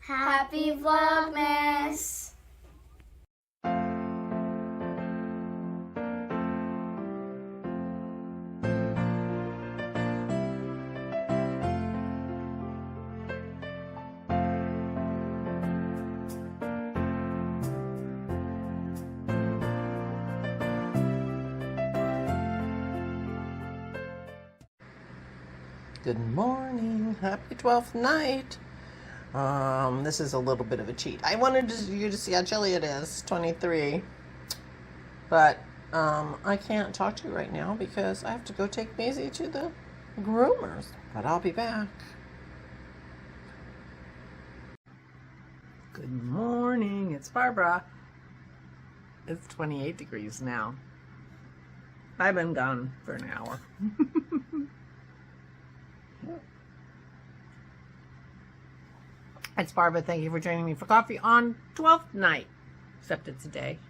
Happy Vlogmas! Good morning. Happy 12th night. This is a little bit of a cheat. I wanted you to see how chilly it is, 23. But I can't talk to you right now because I have to go take Maisie to the groomers. But I'll be back. Good morning. It's Barbara. It's 28 degrees now. I've been gone for an hour. It's Barbara. Thank you for joining me for coffee on 12th night. Except it's a day.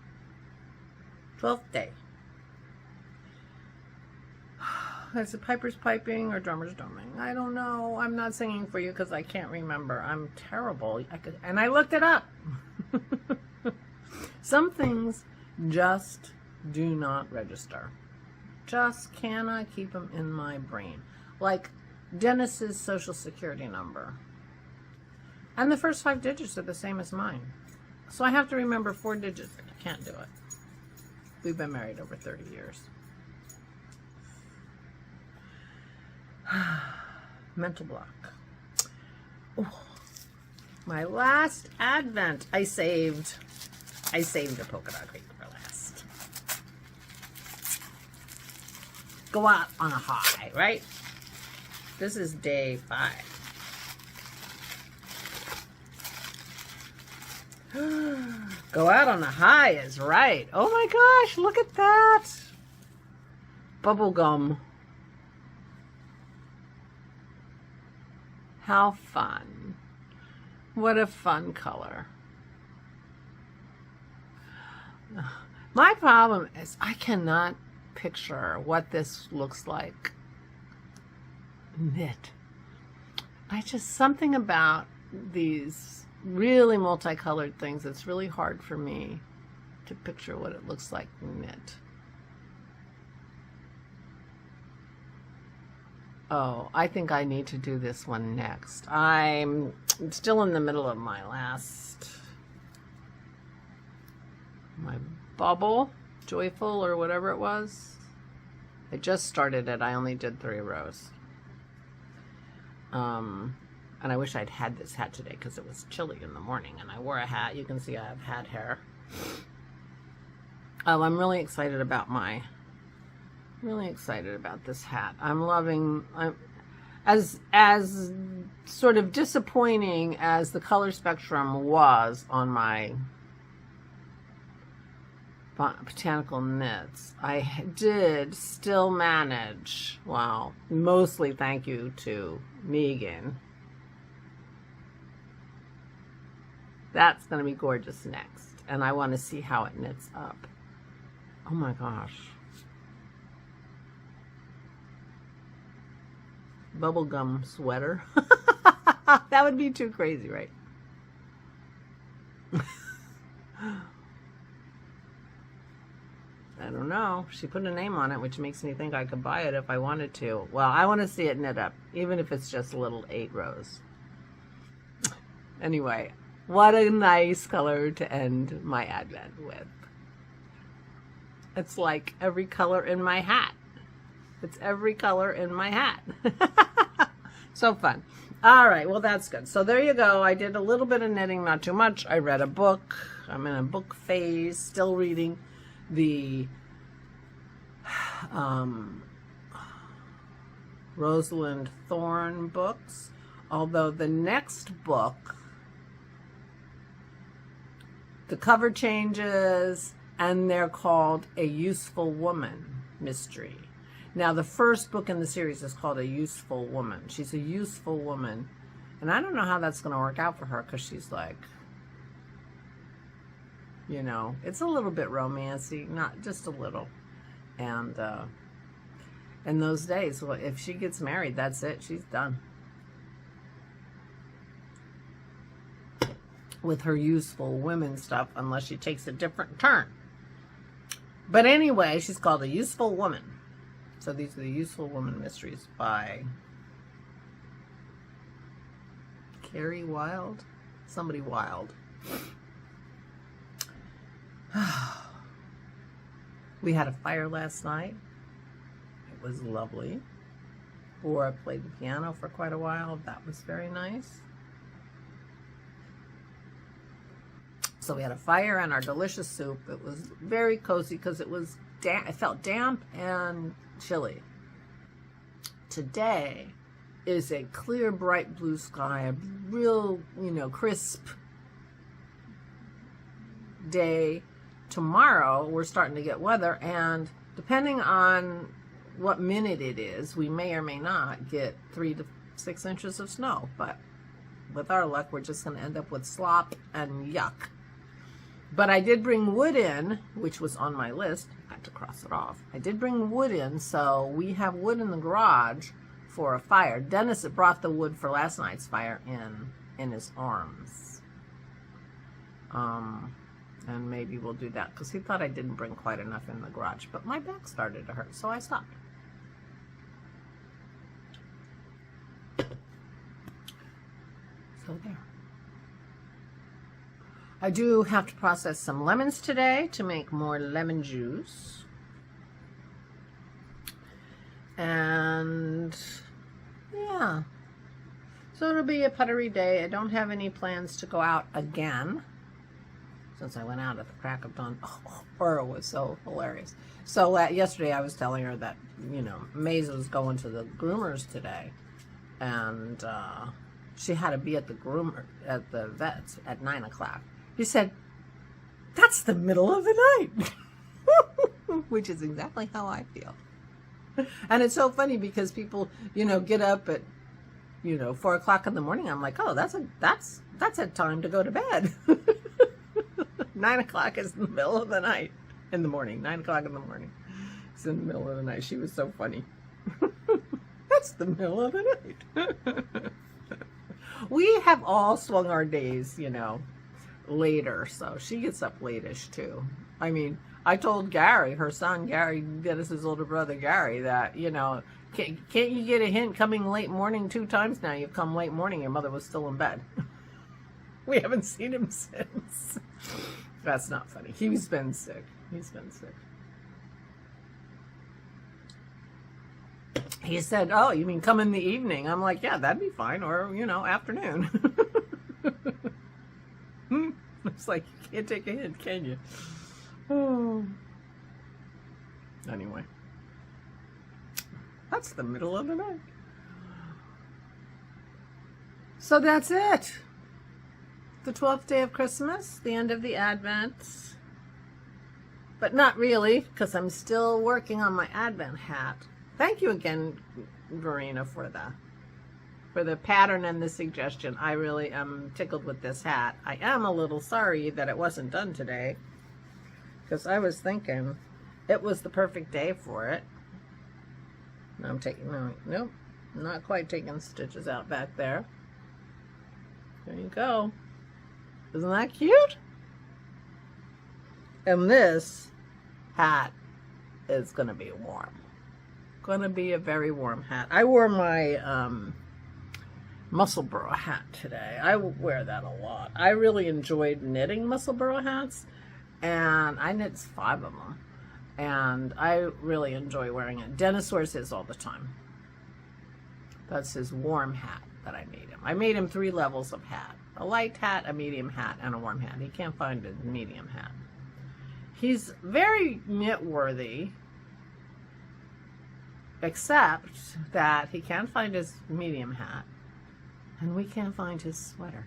12th day. Is it pipers piping or drummers drumming? I don't know. I'm not singing for you because I can't remember. I'm terrible. And I looked it up. Some things just do not register. Just cannot keep them in my brain. Like Dennis's social security number. And the first 5 digits are the same as mine. So I have to remember 4 digits. I can't do it. We've been married over 30 years. Mental block. Ooh. My last Advent, I saved a polka dot crepe for last. Go out on a high, right? This is day 5. Go out on a high is right. Oh my gosh, look at that. Bubblegum. How fun. What a fun color. My problem is I cannot picture what this looks like knit. Something about these really multicolored things, it's really hard for me to picture what it looks like knit. Oh, I think I need to do this one next. I'm still in the middle of my bubble, joyful or whatever it was. I just started it. I only did 3 rows. And I wish I'd had this hat today because it was chilly in the morning and I wore a hat. You can see I have hat hair. I'm really excited about this hat. I'm loving, as sort of disappointing as the color spectrum was on my Botanical knits, I did still manage, well, mostly thank you to Megan. That's going to be gorgeous next. And I want to see how it knits up. Oh my gosh. Bubblegum sweater. That would be too crazy, right? I don't know. She put a name on it, which makes me think I could buy it if I wanted to. Well, I want to see it knit up, even if it's just a little 8 rows. Anyway. What a nice color to end my Advent with. It's like every color in my hat. It's every color in my hat. So fun. All right, well, that's good. So there you go. I did a little bit of knitting, not too much. I read a book. I'm in a book phase, still reading the Rosalind Thorne books. Although the next book, the cover changes, and they're called A Useful Woman Mystery. Now, the first book in the series is called A Useful Woman. She's a useful woman. And I don't know how that's going to work out for her because she's like, you know, it's a little bit romancy, not just a little. And in those days, well, if she gets married, that's it. She's done. with her useful women stuff unless she takes a different turn. But anyway, she's called A Useful Woman. So these are the Useful Woman Mysteries by Carrie Wild? Somebody Wild. We had a fire last night. It was lovely. Or I played the piano for quite a while. That was very nice. So we had a fire and our delicious soup. It was very cozy because it was it felt damp and chilly. Today is a clear, bright blue sky, a real, crisp day. Tomorrow we're starting to get weather, and depending on what minute it is, we may or may not get 3 to 6 inches of snow. But with our luck, we're just going to end up with slop and yuck. But I did bring wood in, which was on my list. I had to cross it off. I did bring wood in, so we have wood in the garage for a fire. Dennis brought the wood for last night's fire in his arms. And maybe we'll do that, because he thought I didn't bring quite enough in the garage. But my back started to hurt, so I stopped. So there. I do have to process some lemons today to make more lemon juice. And yeah, so it'll be a puttery day. I don't have any plans to go out again since I went out at the crack of dawn. Oh, it was so hilarious. So yesterday I was telling her that, Maze was going to the groomers today, and she had to be at the vet's at 9 o'clock. He said, that's the middle of the night, which is exactly how I feel. And it's so funny because people, get up at, 4 o'clock in the morning. I'm like, oh, that's a time to go to bed. 9 o'clock is the middle of the night in the morning. 9 o'clock in the morning. It's in the middle of the night. She was so funny. That's the middle of the night. We have all swung our days, later. So she gets up late-ish too. I mean, I told Gary, her son Gary, Dennis's older brother Gary, that, can't you get a hint coming late morning 2 times now? You've come late morning, your mother was still in bed. We haven't seen him since. That's not funny. He's been sick. He said, oh, you mean come in the evening? I'm like, yeah, that'd be fine. Or, afternoon. It's like, you can't take a hint, can you? Oh. Anyway. That's the middle of the night. So that's it. The 12th day of Christmas, the end of the Advent. But not really, because I'm still working on my Advent hat. Thank you again, Verena, for the pattern and the suggestion. I really am tickled with this hat. I am a little sorry that it wasn't done today, because I was thinking it was the perfect day for it. Now I'm taking, nope, not quite taking stitches out back there. There you go. Isn't that cute? And this hat is going to be warm. Going to be a very warm hat. I wore my Musselburgh hat today. I wear that a lot. I really enjoyed knitting Musselburgh hats, and I knit 5 of them. And I really enjoy wearing it. Dennis wears his all the time. That's his warm hat that I made him. I made him 3 levels of hat. A light hat, a medium hat, and a warm hat. He can't find a medium hat. He's very knit-worthy, except that he can't find his medium hat, and we can't find his sweater.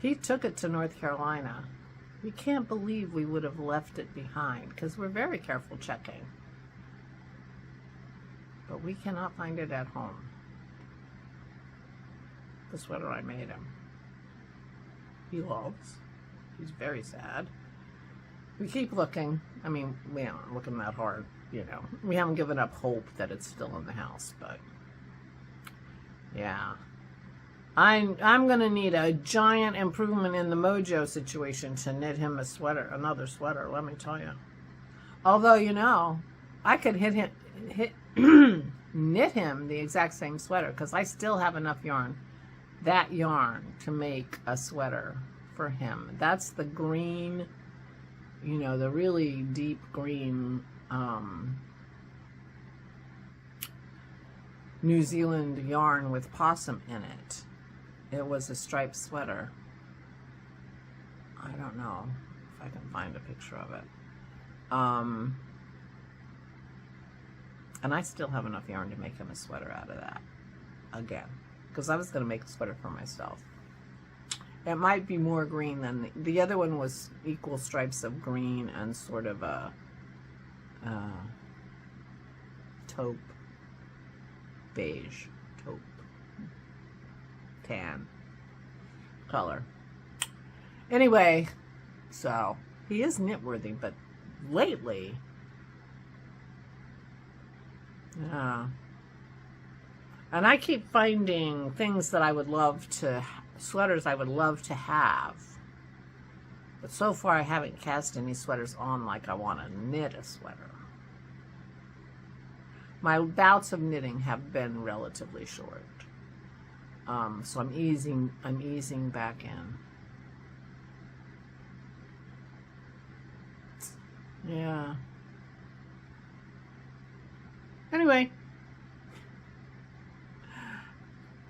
He took it to North Carolina. We can't believe we would have left it behind, because we're very careful checking. But we cannot find it at home. The sweater I made him. He loves. He's very sad. We keep looking. I mean, we aren't looking that hard, We haven't given up hope that it's still in the house, but yeah. I'm going to need a giant improvement in the mojo situation to knit him a sweater, another sweater, let me tell you. Although, you know, I could knit him the exact same sweater because I still have enough yarn, that yarn, to make a sweater for him. That's the green, you know, the really deep green New Zealand yarn with possum in it. It was a striped sweater. I don't know if I can find a picture of it. And I still have enough yarn to make him a sweater out of that again, because I was going to make a sweater for myself. It might be more green than the other one was equal stripes of green and sort of a taupe, beige, taupe, tan color. Anyway, so he is knit-worthy, but lately, yeah. And I keep finding things that I would love to, sweaters I would love to have. But so far I haven't cast any sweaters on like I want to knit a sweater. My bouts of knitting have been relatively short. So I'm easing back in. Yeah. Anyway,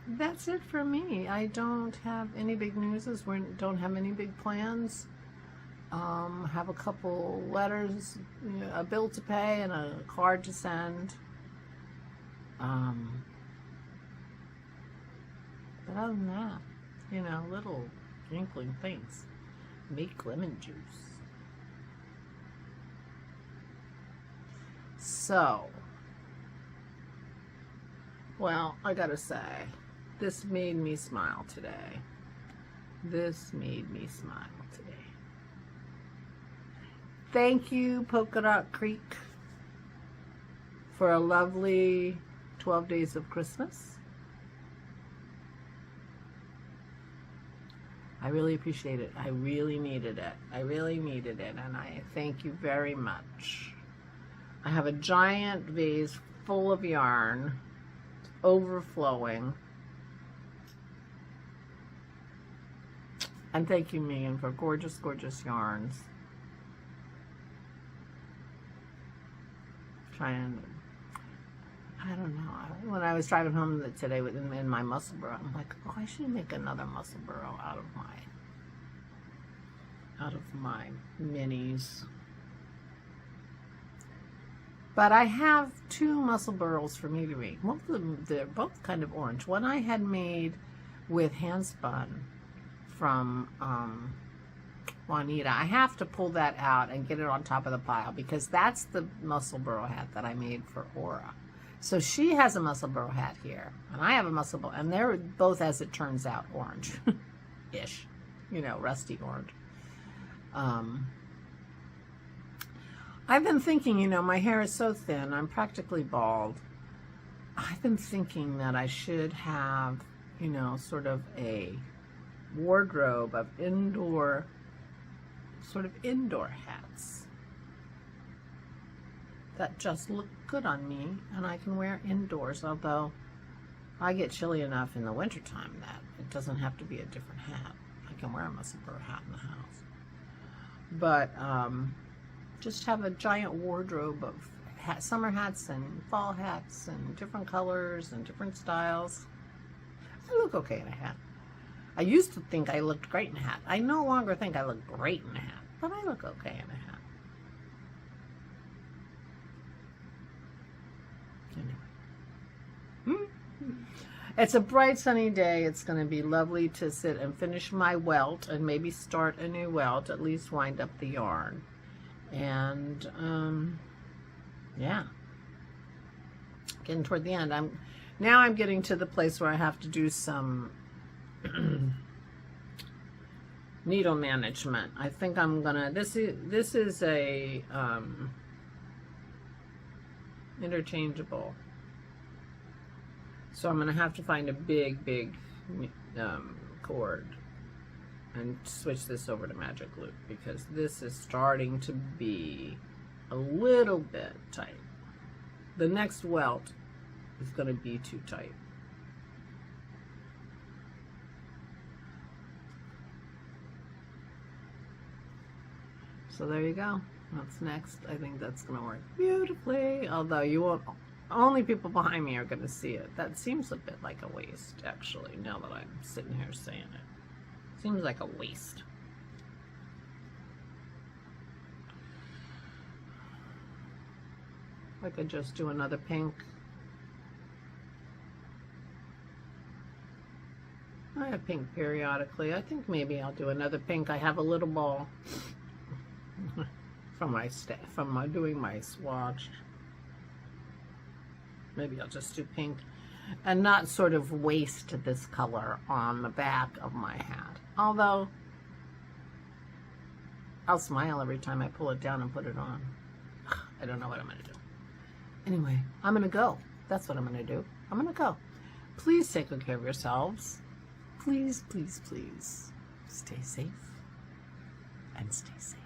that's it for me. I don't have any big newses. We don't have any big plans. Have a couple letters, you know, a bill to pay and a card to send. But other than that, you know, little inkling things. Make lemon juice. So, well, I gotta say, this made me smile today. This made me smile today. Thank you, Polka Dot Creek, for a lovely 12 days of Christmas. I really appreciate it. I really needed it. I really needed it, and I thank you very much. I have a giant vase full of yarn, overflowing. And thank you, Megan, for gorgeous, gorgeous yarns. I don't know. When I was driving home today in my muscle burrow, I'm like, oh, I should make another muscle burrow out of my minis. But I have two muscle burrows for me to make. Both of them, they're both kind of orange. One I had made with hand spun from Juanita. I have to pull that out and get it on top of the pile because that's the muscle burrow hat that I made for Aura. So she has a muscle burrow hat here, and I have a muscle burrow, and they're both, as it turns out, orange-ish, you know, rusty orange. I've been thinking, you know, my hair is so thin, I'm practically bald. I've been thinking that I should have, you know, sort of a wardrobe of indoor hats that just look good on me and I can wear indoors, although I get chilly enough in the wintertime that it doesn't have to be a different hat. I can wear a muscle burrow hat in the house. But just have a giant wardrobe of summer hats and fall hats and different colors and different styles. I look okay in a hat. I used to think I looked great in a hat. I no longer think I look great in a hat, but I look okay in a hat. Anyway. It's a bright sunny day. It's going to be lovely to sit and finish my welt and maybe start a new welt, at least wind up the yarn. And yeah, getting toward the end. I'm getting to the place where I have to do some needle management. I think I'm gonna, this is a interchangeable, so I'm gonna have to find a big cord and switch this over to magic loop, because this is starting to be a little bit tight. The next welt is going to be too tight. So there you go. That's next. I think that's going to work beautifully, although you won't, only people behind me are going to see it. That seems a bit like a waste, actually, now that I'm sitting here saying it. Seems like a waste. I could just do another pink. I have pink periodically. I think maybe I'll do another pink. I have a little ball from my doing my swatch. Maybe I'll just do pink and not sort of waste this color on the back of my hat. Although I'll smile every time I pull it down and put it on. I don't know what I'm going to do. Anyway, I'm going to go. That's what I'm going to do. I'm going to go. Please take good care of yourselves. Please, please, please stay safe and stay safe.